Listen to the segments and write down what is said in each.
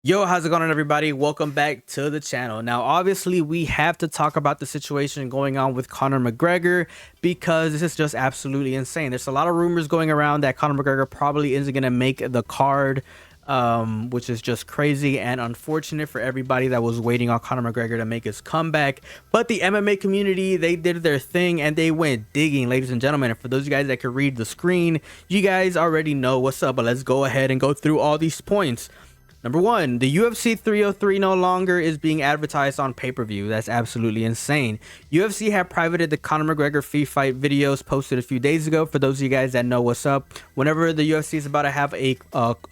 Yo, how's it going on, everybody? Welcome back to the channel. Now, obviously, we have to talk about the situation going on with Conor McGregor because this is just absolutely insane. There's a lot of rumors going around that Conor McGregor probably isn't going to make the card, which is just crazy and unfortunate for everybody that was waiting on Conor McGregor to make his comeback. But the MMA community, they did their thing and they went digging, ladies and gentlemen. And for those of you guys that could read the screen, you guys already know what's up. But let's go ahead and go through all these points. Number one, the UFC 303 no longer is being advertised on pay-per-view. That's absolutely insane. UFC have privated the Conor McGregor free fight videos posted a few days ago. For those of you guys that know what's up, whenever the UFC is about to have a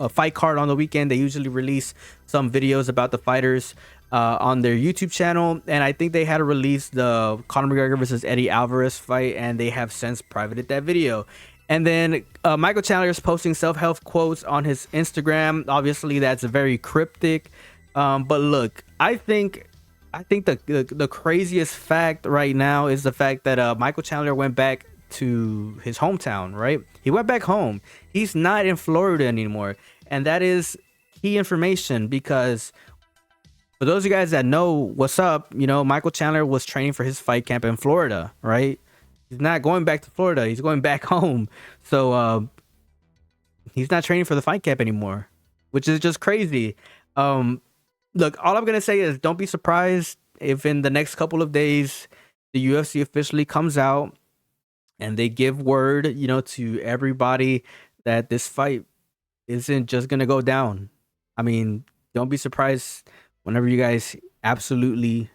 fight card on the weekend, they usually release some videos about the fighters on their YouTube channel. And I think they had to release the Conor McGregor versus Eddie Alvarez fight, and they have since privated that video. And then Michael Chandler is posting self-help quotes on his Instagram. Obviously, that's very cryptic. But look, I think the craziest fact right now is the fact that Michael Chandler went back to his hometown, right? He went back home. He's not in Florida anymore. And that is key information because for those of you guys that know what's up, you know, Michael Chandler was training for his fight camp in Florida, right? He's not going back to Florida. He's going back home. So he's not training for the fight camp anymore, which is just crazy. Look, all I'm going to say is don't be surprised if in the next couple of days the UFC officially comes out and they give word, you know, to everybody that this fight isn't just going to go down. I mean, don't be surprised whenever you guys absolutely,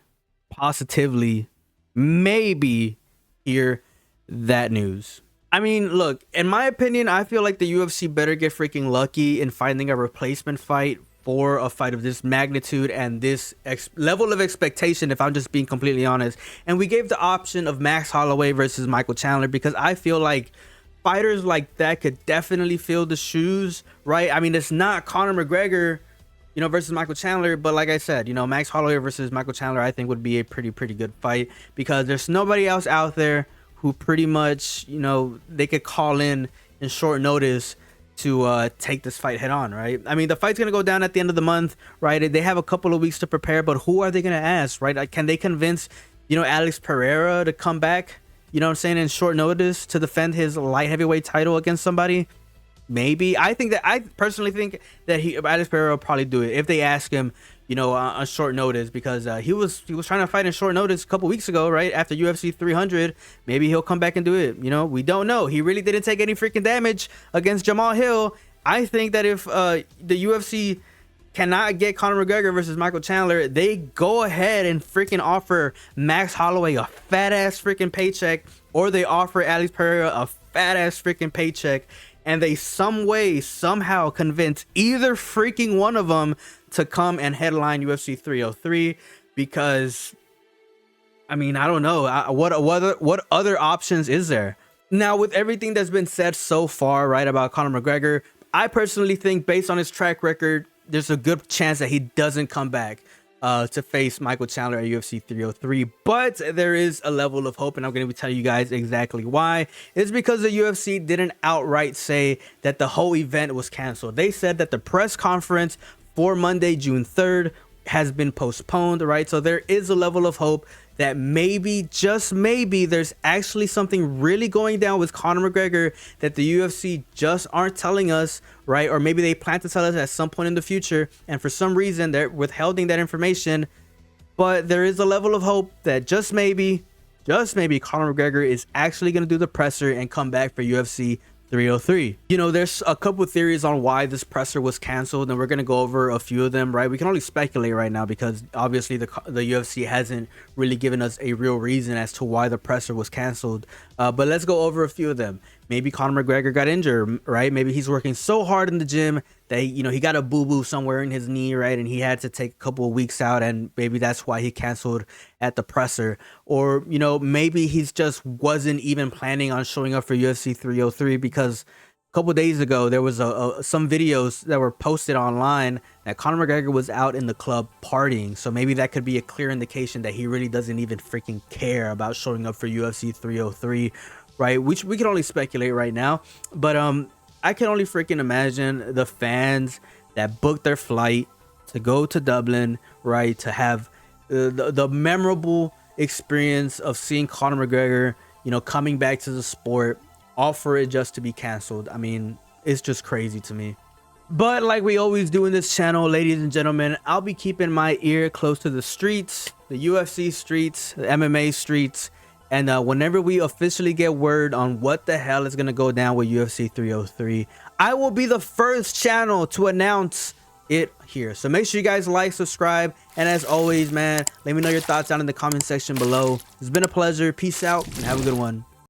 positively, maybe hear that news. I mean, look, in my opinion, I feel like the UFC better get freaking lucky in finding a replacement fight for a fight of this magnitude and this level of expectation, if I'm just being completely honest. And we gave the option of Max Holloway versus Michael Chandler because I feel like fighters like that could definitely fill the shoes, right? I mean, it's not Conor McGregor, you know, versus Michael Chandler, but like I said, you know, Max Holloway versus Michael Chandler I think would be a pretty good fight because there's nobody else out there who pretty much, you know, they could call in short notice to take this fight head on, right? I mean, the fight's gonna go down at the end of the month, right? They have a couple of weeks to prepare, but who are they gonna ask, right? Like, can they convince, you know, Alex Pereira to come back, you know what I'm saying, in short notice to defend his light heavyweight title against somebody? Maybe. I personally think that Alex Pereira will probably do it if they ask him, you know, on short notice, because he was trying to fight in short notice a couple weeks ago, right after UFC 300. Maybe he'll come back and do it. You know, we don't know. He really didn't take any freaking damage against Jamal Hill. I think that if the UFC cannot get Conor McGregor versus Michael Chandler, they go ahead and freaking offer Max Holloway a fat ass freaking paycheck, or they offer Alex Pereira a fat ass freaking paycheck, and they somehow convince either freaking one of them to come and headline UFC 303. Because, I mean, I don't know. What other options is there? Now, with everything that's been said so far, right, about Conor McGregor, I personally think based on his track record, there's a good chance that he doesn't come back to face Michael Chandler at UFC 303. But there is a level of hope, and I'm going to be telling you guys exactly why. It's because the UFC didn't outright say that the whole event was canceled. They said that the press conference for Monday, June 3rd has been postponed, right? So there is a level of hope that maybe, just maybe, there's actually something really going down with Conor McGregor that the UFC just aren't telling us, right? Or maybe they plan to tell us at some point in the future, and for some reason they're withholding that information. But there is a level of hope that just maybe Conor McGregor is actually going to do the presser and come back for UFC 303. You know, there's a couple of theories on why this presser was canceled, and we're going to go over a few of them, right? We can only speculate right now because obviously the UFC hasn't really given us a real reason as to why the presser was canceled. But let's go over a few of them. Maybe Conor McGregor got injured, right? Maybe he's working so hard in the gym that, you know, he got a boo-boo somewhere in his knee, right? And he had to take a couple of weeks out, and maybe that's why he canceled at the presser. Or, you know, maybe he's just wasn't even planning on showing up for UFC 303 because a couple of days ago there was some videos that were posted online that Conor McGregor was out in the club partying. So maybe that could be a clear indication that he really doesn't even freaking care about showing up for UFC 303, right? Which we can only speculate right now. But I can only freaking imagine the fans that booked their flight to go to Dublin, right, to have the memorable experience of seeing Conor McGregor, you know, coming back to the sport, all for it just to be canceled. I mean, it's just crazy to me. But like we always do in this channel, ladies and gentlemen, I'll be keeping my ear close to the streets, the UFC streets, the MMA streets, and whenever we officially get word on what the hell is going to go down with UFC 303, I will be the first channel to announce it here. So make sure you guys like, subscribe, and as always, man, let me know your thoughts down in the comment section below. It's been a pleasure. Peace out and have a good one.